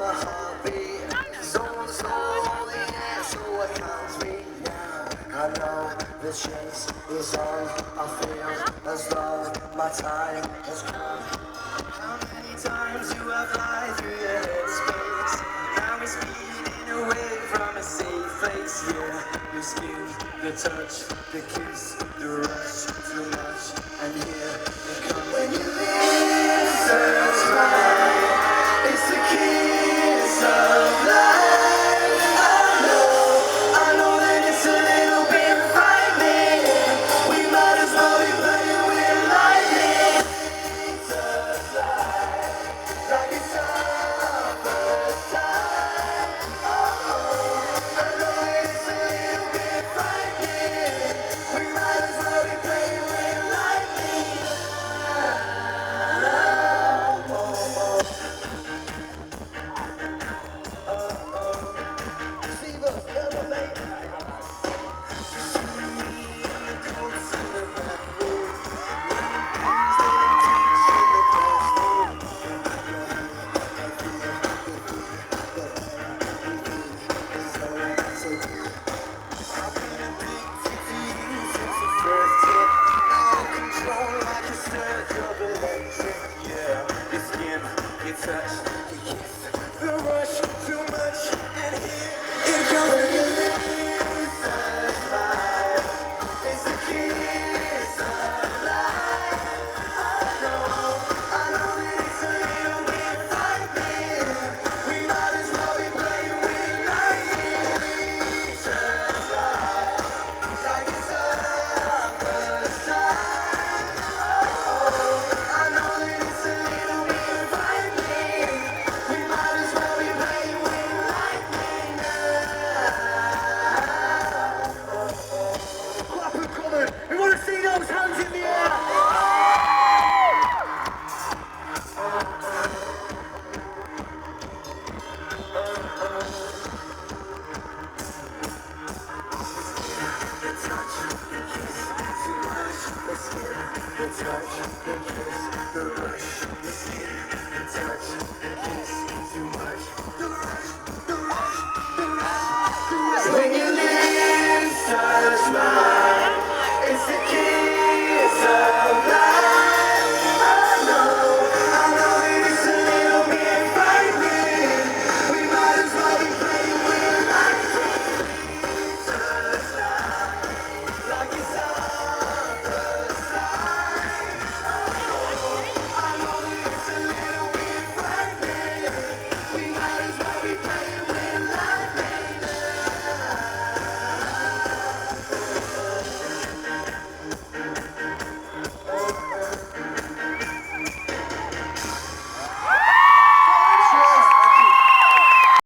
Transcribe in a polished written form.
my heartbeat. So yeah, so what counts me now? I know the chase is on. I feel as though my time has come. How many times do I fly through your headspace? Now we're speeding away from a safe place. Yeah, your skin, the touch, the kiss, the rush, too much. And here it comes.